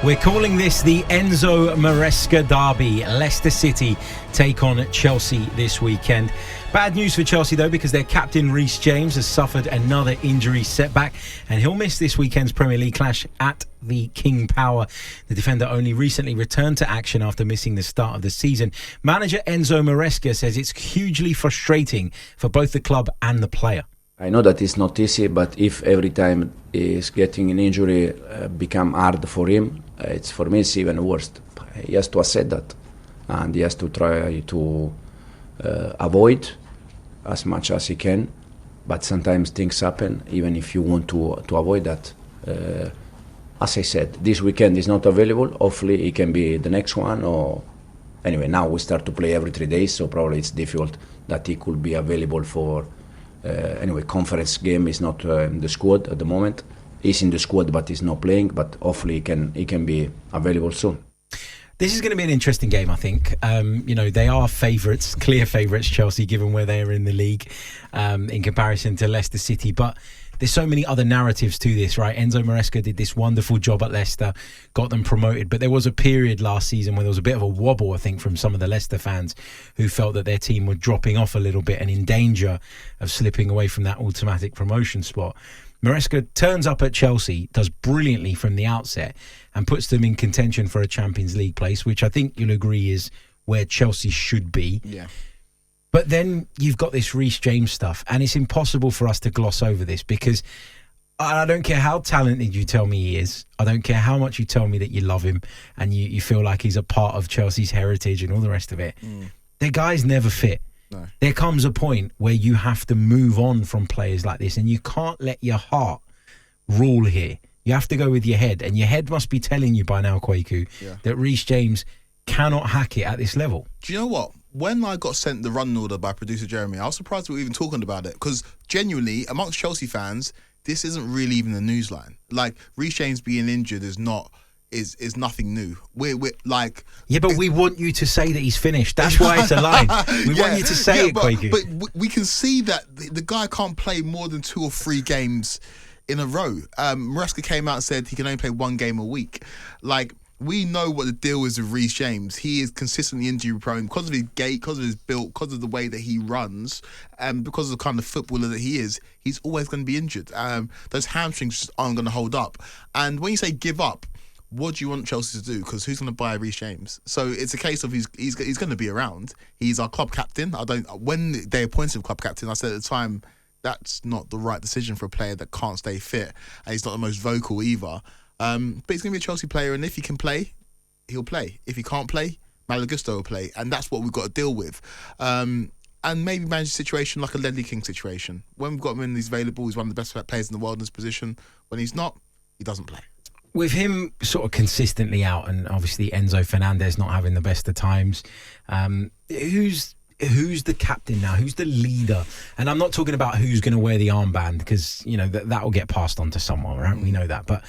We're calling this the Enzo Maresca derby. Leicester City take on Chelsea this weekend. Bad news for Chelsea though, because their captain Reece James has suffered another injury setback and he'll miss this weekend's Premier League clash at the King Power. The defender only recently returned to action after missing the start of the season. Manager Enzo Maresca says it's hugely frustrating for both the club and the player. I know that it's not easy, but if every time he's getting an injury become hard for him, it's for me it's even worse. He has to accept that, and he has to try to avoid as much as he can. But sometimes things happen, even if you want to avoid that. As I said, this weekend is not available. Hopefully, it can be the next one. Or anyway, now we start to play every 3 days, so probably it's difficult that he could be available for. Anyway, conference game is not in the squad at the moment. He's in the squad, but he's not playing. But hopefully, he can be available soon. This is going to be an interesting game, I think. They are favourites, clear favourites, Chelsea, given where they are in the league in comparison to Leicester City. But there's so many other narratives to this, right? Enzo Maresca did this wonderful job at Leicester, got them promoted. But there was a period last season where there was a bit of a wobble, I think, from some of the Leicester fans who felt that their team were dropping off a little bit and in danger of slipping away from that automatic promotion spot. Maresca turns up at Chelsea, does brilliantly from the outset and puts them in contention for a Champions League place, which I think you'll agree is where Chelsea should be. Yeah. But then you've got this Reece James stuff, and it's impossible for us to gloss over this because I don't care how talented you tell me he is. I don't care how much you tell me that you love him and you feel like he's a part of Chelsea's heritage and all the rest of it. The guy's never fit. No. There comes a point where you have to move on from players like this and you can't let your heart rule here. You have to go with your head, and your head must be telling you by now, Kweku, that Reece James cannot hack it at this level. Do you know what? When I got sent the run order by producer Jeremy, I was surprised we were even talking about it because genuinely, amongst Chelsea fans, this isn't really even the news line. Like, Reece James being injured is nothing new. We're like... Yeah, but we want you to say that he's finished. That's why it's a line. We want you to say it, Kweku. But we can see that the guy can't play more than 2 or 3 games in a row. Maresca came out and said he can only play 1 game a week. Like, we know what the deal is with Reece James. He is consistently injury prone because of his gait, because of his build, because of the way that he runs, and because of the kind of footballer that he is. He's always going to be injured. Those hamstrings just aren't going to hold up. And when you say give up, what do you want Chelsea to do? Because who's going to buy Reece James? So it's a case of he's going to be around. He's our club captain. When they appointed him club captain, I said at the time that's not the right decision for a player that can't stay fit, and he's not the most vocal either. But he's going to be a Chelsea player, and if he can play, he'll play. If he can't play, Malagusto will play, and that's what we've got to deal with. And maybe manage a situation like a Ledley King situation. When we've got him in, he's available. He's one of the best players in the world in this position. When he's not, he doesn't play. With him sort of consistently out, and obviously Enzo Fernandez not having the best of times, who's the captain now? Who's the leader? And I'm not talking about who's going to wear the armband because that will get passed on to someone, right? We know that, but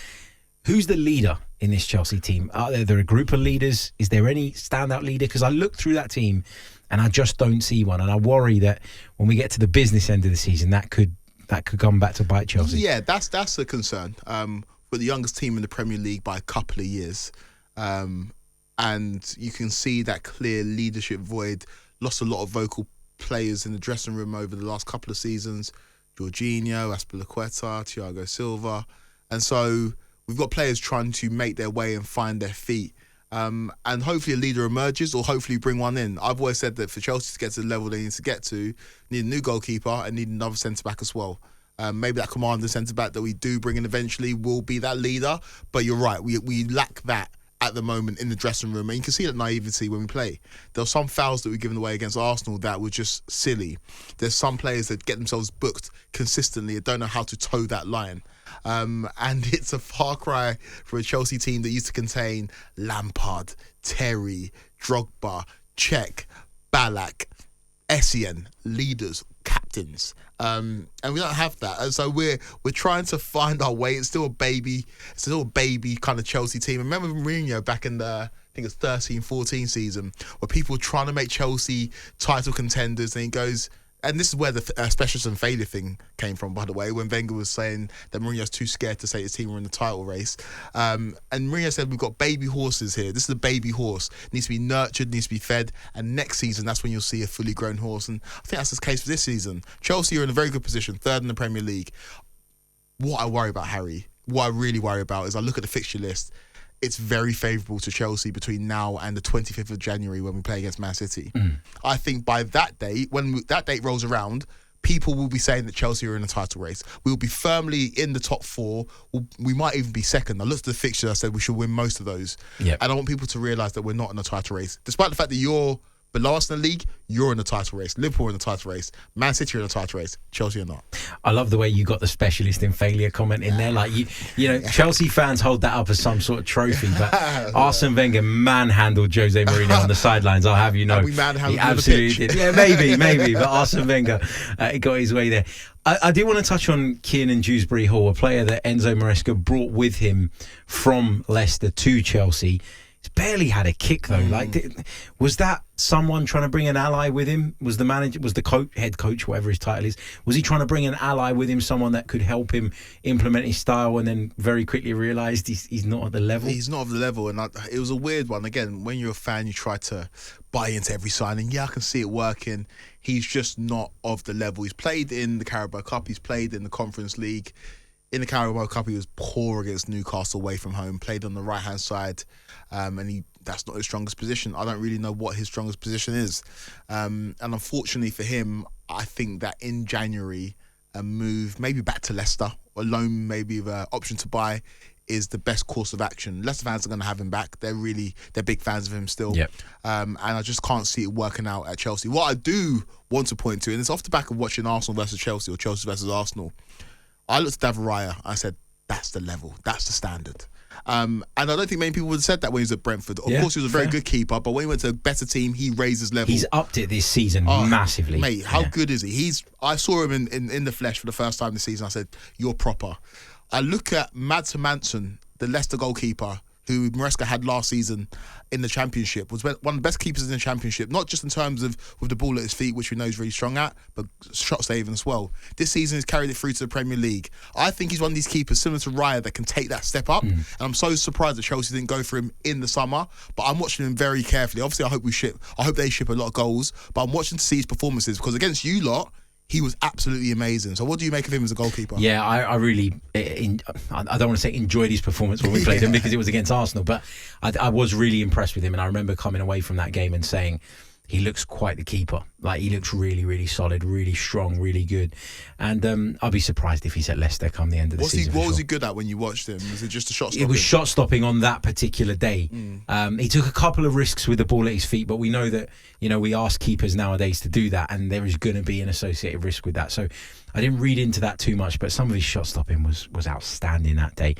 who's the leader in this Chelsea team? Are there a group of leaders? Is there any standout leader? Because I look through that team and I just don't see one, and I worry that when we get to the business end of the season, that could come back to bite Chelsea. Yeah, that's a concern. We're the youngest team in the Premier League by a couple of years. And you can see that clear leadership void. Lost a lot of vocal players in the dressing room over the last couple of seasons. Jorginho, Azpilicueta, Thiago Silva. And so we've got players trying to make their way and find their feet. And hopefully a leader emerges, or hopefully bring one in. I've always said that for Chelsea to get to the level they need to get to, need a new goalkeeper and need another centre-back as well. Maybe that commander centre-back that we do bring in eventually will be that leader. But you're right, we lack that at the moment in the dressing room. And you can see that naivety when we play. There were some fouls that we've given away against Arsenal that were just silly. There's some players that get themselves booked consistently and don't know how to toe that line. And it's a far cry for a Chelsea team that used to contain Lampard, Terry, Drogba, Cech, Ballack, Essien, leaders, captains. And we don't have that. And so we're trying to find our way. It's still a baby kind of Chelsea team. And remember Mourinho back in the, I think it's 13-14 season, where people were trying to make Chelsea title contenders, and he goes, and this is where the specialist and failure thing came from, by the way, when Wenger was saying that Mourinho's too scared to say his team were in the title race. And Mourinho said, we've got baby horses here. This is a baby horse. It needs to be nurtured, needs to be fed. And next season, that's when you'll see a fully grown horse. And I think that's the case for this season. Chelsea are in a very good position, third in the Premier League. What I worry about, Harry, what I really worry about is I look at the fixture list. It's very favourable to Chelsea between now and the 25th of January when we play against Man City. I think by that date, when that date rolls around, people will be saying that Chelsea are in a title race. We will be firmly in the top 4. We might even be second. I looked at the fixture, I said we should win most of those. Yep. And I want people to realise that we're not in a title race. Despite the fact that you're below us in the league, you're in the title race. Liverpool are in the title race. Man City are in the title race. Chelsea are not. I love the way you got the specialist in failure comment in there. Like you know, Chelsea fans hold that up as some sort of trophy, but Arsene Wenger manhandled Jose Mourinho on the sidelines. I'll have you know, we manhandled he him on the absolutely pitch. did. Yeah, maybe, but Arsene Wenger got his way there. I do want to touch on Kiernan Dewsbury-Hall, a player that Enzo Maresca brought with him from Leicester to Chelsea. He's barely had a kick though. Was that someone trying to bring an ally with him? Was the manager, was the coach, head coach, whatever his title is, was he trying to bring an ally with him, someone that could help him implement his style, and then very quickly realised he's not at the level? He's not at the level, and it was a weird one. Again, when you're a fan, you try to buy into every signing. Yeah, I can see it working. He's just not of the level. He's played in the Carabao Cup. He's played in the Conference League. In the Carabao Cup, he was poor against Newcastle away from home, played on the right-hand side, and that's not his strongest position. I don't really know what his strongest position is. And unfortunately for him, I think that in January, a move maybe back to Leicester, or loan maybe with an option to buy, is the best course of action. Leicester fans are going to have him back. They're big fans of him still. Yep. And I just can't see it working out at Chelsea. What I do want to point to, and it's off the back of watching Arsenal versus Chelsea or Chelsea versus Arsenal, I looked at David Raya. I said, that's the level. That's the standard. And I don't think many people would have said that when he was at Brentford. Of course, he was a very good keeper, but when he went to a better team, he raised his level. He's upped it this season massively. Mate, how good is he? I saw him in the flesh for the first time this season. I said, you're proper. I look at Hermansen, the Leicester goalkeeper, who Maresca had last season in the Championship, was one of the best keepers in the Championship, not just in terms of with the ball at his feet, which we know he's really strong at, but shot saving as well. This season he's carried it through to the Premier League. I think he's one of these keepers similar to Raya that can take that step up, and I'm so surprised that Chelsea didn't go for him in the summer, but I'm watching him very carefully. Obviously, I hope they ship a lot of goals, but I'm watching to see his performances, because against you lot, he was absolutely amazing. So what do you make of him as a goalkeeper? Yeah, I really, I don't want to say enjoyed his performance when we played him because it was against Arsenal, but I was really impressed with him, and I remember coming away from that game and saying, he looks quite the keeper. Like, he looks really, really solid, really strong, really good. And I'll be surprised if he's at Leicester come the end of the season. What was he good at when you watched him? Was it just a shot stopping? It was shot stopping on that particular day. He took a couple of risks with the ball at his feet, but we know that, we ask keepers nowadays to do that, and there is going to be an associated risk with that. So I didn't read into that too much, but some of his shot stopping was outstanding that day.